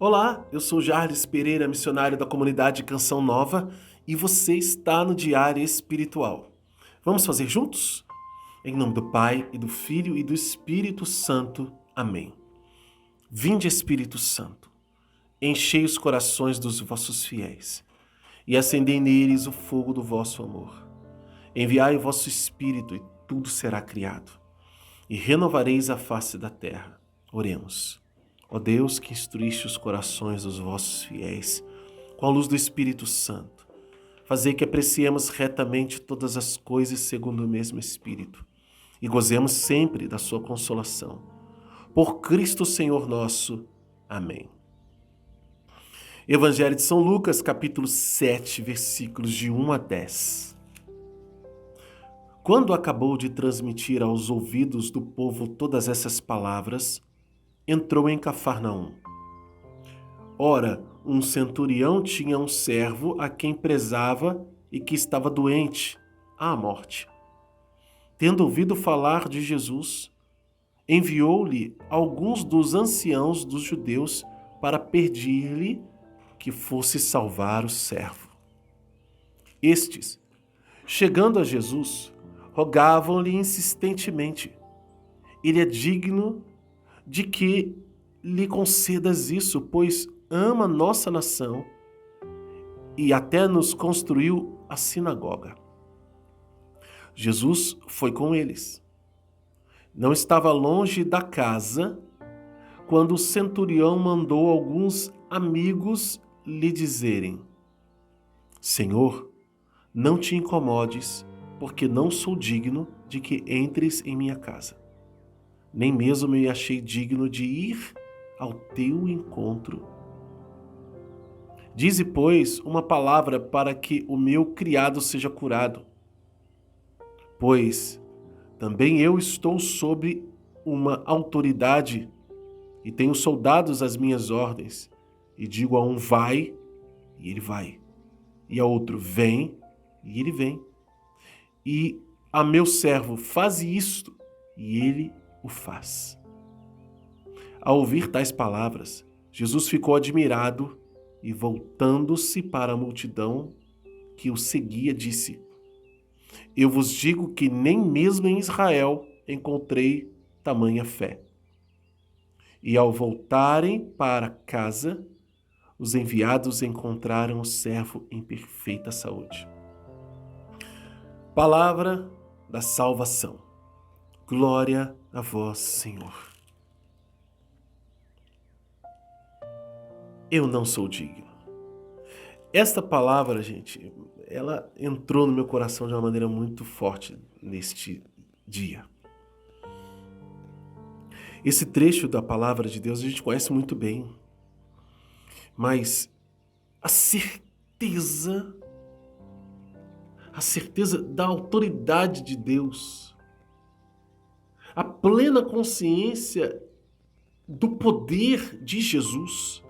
Olá, eu sou Jarles Pereira, missionário da comunidade Canção Nova, e você está no Diário Espiritual. Vamos fazer juntos? Em nome do Pai, e do Filho e do Espírito Santo. Amém. Vinde, Espírito Santo, enchei os corações dos vossos fiéis e acendei neles o fogo do vosso amor. Enviai o vosso Espírito e tudo será criado, e renovareis a face da terra. Oremos. Ó Deus, que instruíste os corações dos vossos fiéis com a luz do Espírito Santo, fazei que apreciemos retamente todas as coisas segundo o mesmo Espírito e gozemos sempre da sua consolação. Por Cristo Senhor nosso. Amém. Evangelho de São Lucas, capítulo 7, versículos de 1 a 10. Quando acabou de transmitir aos ouvidos do povo todas essas palavras, entrou em Cafarnaum. Ora, um centurião tinha um servo a quem prezava e que estava doente, à morte. Tendo ouvido falar de Jesus, enviou-lhe alguns dos anciãos dos judeus para pedir-lhe que fosse salvar o servo. Estes, chegando a Jesus, rogavam-lhe insistentemente: ele é digno de que lhe concedas isso, pois ama nossa nação e até nos construiu a sinagoga. Jesus foi com eles. Não estava longe da casa quando o centurião mandou alguns amigos lhe dizerem: Senhor, não te incomodes, porque não sou digno de que entres em minha casa. Nem mesmo me achei digno de ir ao teu encontro. Dize, pois, uma palavra para que o meu criado seja curado. Pois também eu estou sob uma autoridade e tenho soldados às minhas ordens. E digo a um: vai, e ele vai. E a outro: vem, e ele vem. E a meu servo: faze isto, e ele o faz. Ao ouvir tais palavras, Jesus ficou admirado e, voltando-se para a multidão que o seguia, disse: Eu vos digo que nem mesmo em Israel encontrei tamanha fé. E ao voltarem para casa, os enviados encontraram o servo em perfeita saúde. Palavra da salvação. Glória a vós, Senhor. Eu não sou digno. Esta palavra, gente, ela entrou no meu coração de uma maneira muito forte neste dia. Esse trecho da palavra de Deus a gente conhece muito bem, mas a certeza da autoridade de Deus, a plena consciência do poder de Jesus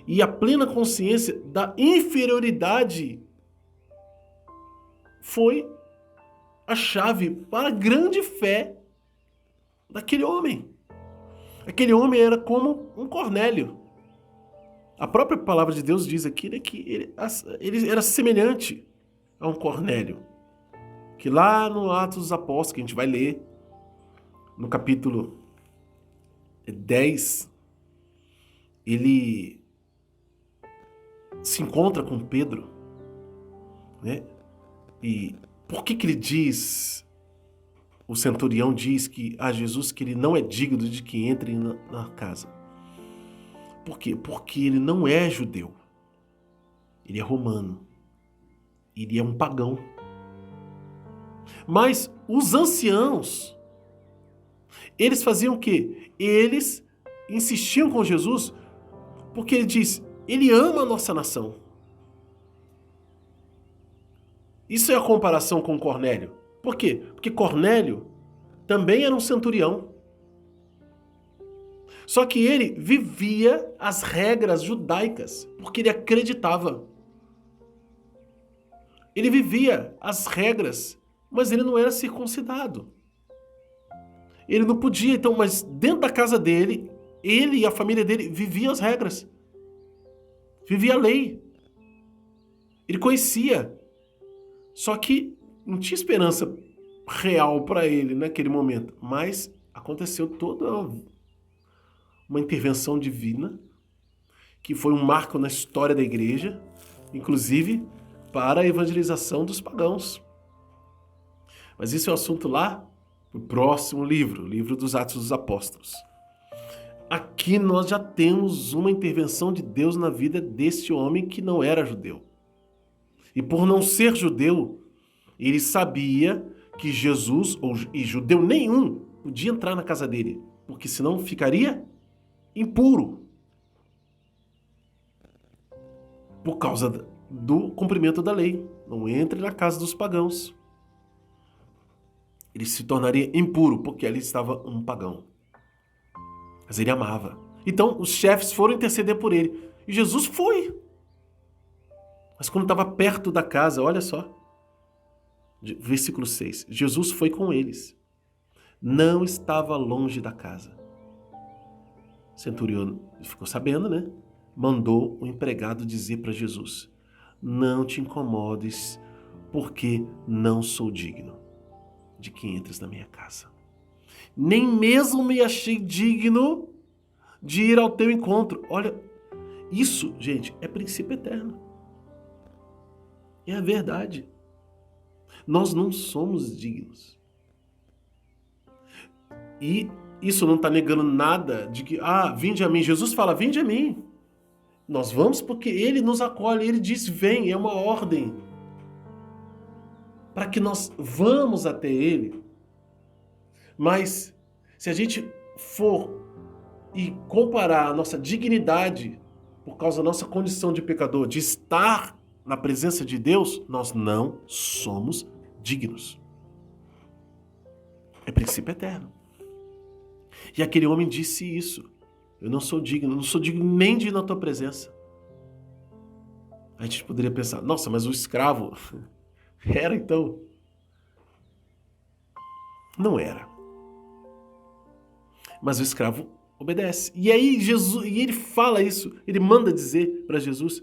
e a plena consciência da inferioridade foi a chave para a grande fé daquele homem. Aquele homem era como um Cornélio. A própria palavra de Deus diz aqui, né, que ele era semelhante a um Cornélio, que lá no Atos dos Apóstolos, que a gente vai ler, no capítulo 10, ele se encontra com Pedro, né? E por que ele diz, o centurião diz que a Jesus que ele não é digno de que entre na casa? Por quê? Porque ele não é judeu, ele é romano, ele é um pagão. Mas os anciãos, eles faziam o quê? Eles insistiam com Jesus porque ele diz: ele ama a nossa nação. Isso é a comparação com Cornélio. Por quê? Porque Cornélio também era um centurião. Só que ele vivia as regras judaicas, porque ele acreditava. Ele vivia as regras, mas ele não era circuncidado. Ele não podia, então, mas dentro da casa dele, ele e a família dele viviam as regras, vivia a lei. Ele conhecia. Só que não tinha esperança real para ele naquele momento. Mas aconteceu toda uma intervenção divina, que foi um marco na história da igreja, inclusive para a evangelização dos pagãos. Mas isso é um assunto lá no próximo livro, o livro dos Atos dos Apóstolos. Aqui nós já temos uma intervenção de Deus na vida desse homem que não era judeu. E por não ser judeu, ele sabia que Jesus, e judeu nenhum, podia entrar na casa dele, porque senão ficaria impuro. Por causa do cumprimento da lei. Não entre na casa dos pagãos. Ele se tornaria impuro, porque ali estava um pagão. Mas ele amava. Então os chefes foram interceder por ele. E Jesus foi. Mas quando estava perto da casa, olha só. Versículo 6. Jesus foi com eles. Não estava longe da casa. O centurião ficou sabendo, né? Mandou o empregado dizer para Jesus: não te incomodes, porque não sou digno de que entres na minha casa. Nem mesmo me achei digno de ir ao teu encontro. Olha, isso, gente, é princípio eterno. É a verdade. Nós não somos dignos. E isso não está negando nada de que, vinde a mim. Jesus fala, vinde a mim. Nós vamos porque Ele nos acolhe. Ele diz, vem, é uma ordem. Para que nós vamos até Ele. Mas, se a gente for e comparar a nossa dignidade, por causa da nossa condição de pecador, de estar na presença de Deus, nós não somos dignos. É princípio eterno. E aquele homem disse isso. Eu não sou digno nem de ir na tua presença. A gente poderia pensar, nossa, mas o escravo era então? Não era. Mas o escravo obedece. E aí Jesus, e ele fala isso, ele manda dizer para Jesus,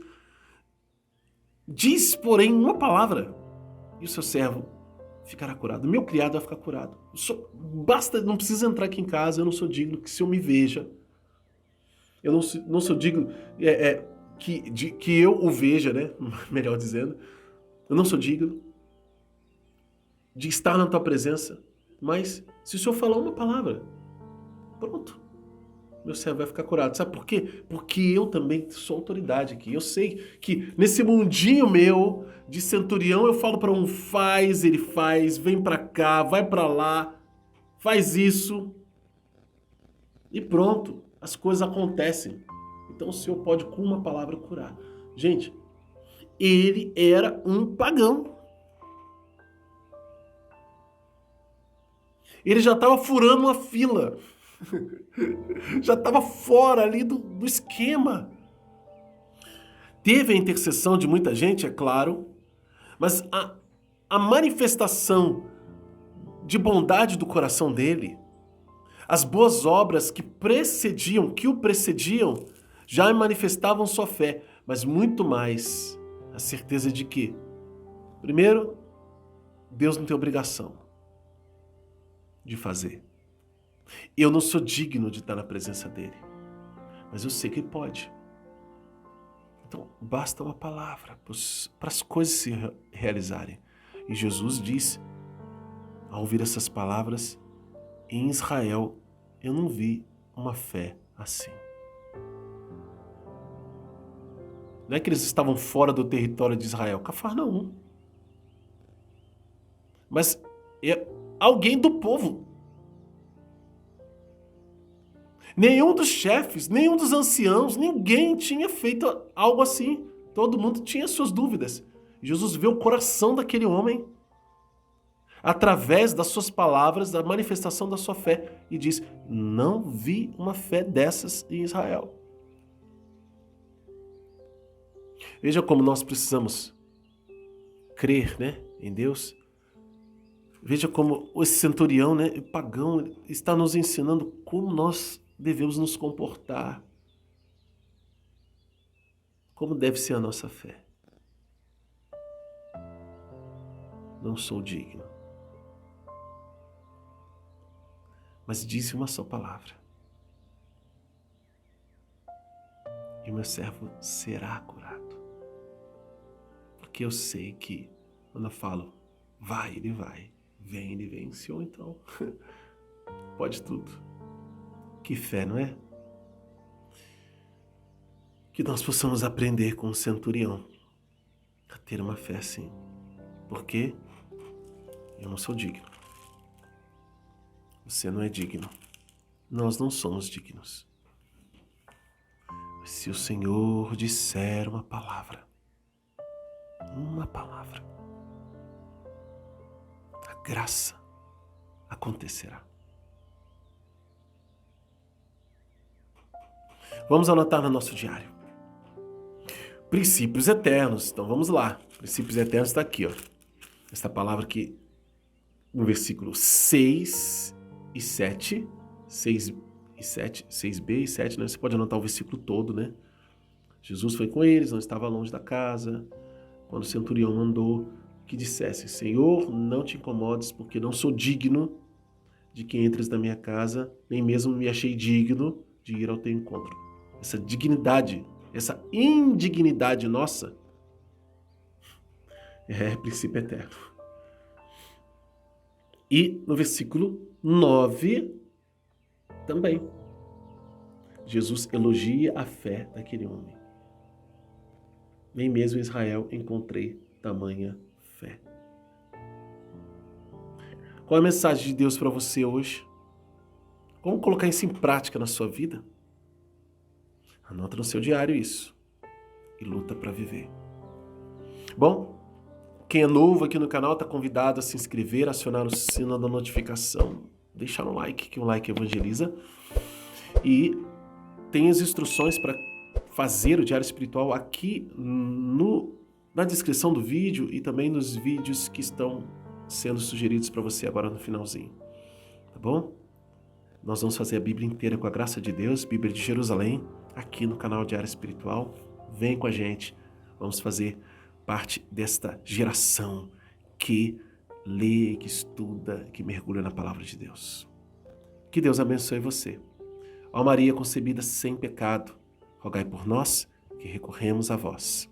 diz, porém, uma palavra, e o seu servo ficará curado. O meu criado vai ficar curado. Basta, não precisa entrar aqui em casa, eu não sou digno que se eu me veja. Eu não sou digno que eu o veja, né? Melhor dizendo. Eu não sou digno de estar na tua presença. Mas se o Senhor falar uma palavra, pronto. Meu servo vai ficar curado. Sabe por quê? Porque eu também sou autoridade aqui. Eu sei que nesse mundinho meu de centurião eu falo para um faz, ele faz, vem para cá, vai para lá, faz isso e pronto. As coisas acontecem. Então o Senhor pode com uma palavra curar. Gente, ele era um pagão. Ele já estava furando uma fila. Já estava fora ali do esquema. Teve a intercessão de muita gente, é claro, mas a manifestação de bondade do coração dele, as boas obras que o precediam, já manifestavam sua fé, mas muito mais a certeza de que, primeiro, Deus não tem obrigação de fazer. Eu não sou digno de estar na presença dele, mas eu sei que ele pode. Então, basta uma palavra para as coisas se realizarem. E Jesus disse, ao ouvir essas palavras, em Israel eu não vi uma fé assim. Não é que eles estavam fora do território de Israel, Cafarnaum. Mas é alguém do povo. Nenhum dos chefes, nenhum dos anciãos, ninguém tinha feito algo assim. Todo mundo tinha suas dúvidas. Jesus vê o coração daquele homem através das suas palavras, da manifestação da sua fé e diz, não vi uma fé dessas em Israel. Veja como nós precisamos crer, né, em Deus. Veja como esse centurião, né, pagão, está nos ensinando como nós devemos nos comportar, como deve ser a nossa fé. Não sou digno, mas disse uma só palavra, e meu servo será curado. Porque eu sei que quando eu falo, vai, ele vai, vem, ele vem. Senhor, então, pode tudo. Que fé, não é? Que nós possamos aprender com o centurião a ter uma fé assim. Porque eu não sou digno. Você não é digno. Nós não somos dignos. Mas se o Senhor disser uma palavra, a graça acontecerá. Vamos anotar no nosso diário. Princípios eternos. Então vamos lá. Princípios eternos está aqui, ó. Esta palavra aqui no versículo 6 e 7. 6 e 7, 6b e 7, né? Você pode anotar o versículo todo, né? Jesus foi com eles, não estava longe da casa, quando o centurião mandou que dissesse: Senhor, não te incomodes, porque não sou digno de que entres na minha casa, nem mesmo me achei digno de ir ao teu encontro. Essa dignidade, essa indignidade nossa é princípio eterno. E no versículo 9 também, Jesus elogia a fé daquele homem. Nem mesmo em Israel encontrei tamanha fé. Qual é a mensagem de Deus para você hoje? Como colocar isso em prática na sua vida? Anota no seu diário isso e luta para viver. Bom, quem é novo aqui no canal está convidado a se inscrever, acionar o sino da notificação, deixar um like, que um like evangeliza. E tem as instruções para fazer o diário espiritual aqui na descrição do vídeo e também nos vídeos que estão sendo sugeridos para você agora no finalzinho. Tá bom? Nós vamos fazer a Bíblia inteira com a graça de Deus, Bíblia de Jerusalém, aqui no canal Diário Espiritual. Vem com a gente, vamos fazer parte desta geração que lê, que estuda, que mergulha na palavra de Deus. Que Deus abençoe você. Ó Maria concebida sem pecado, rogai por nós que recorremos a vós.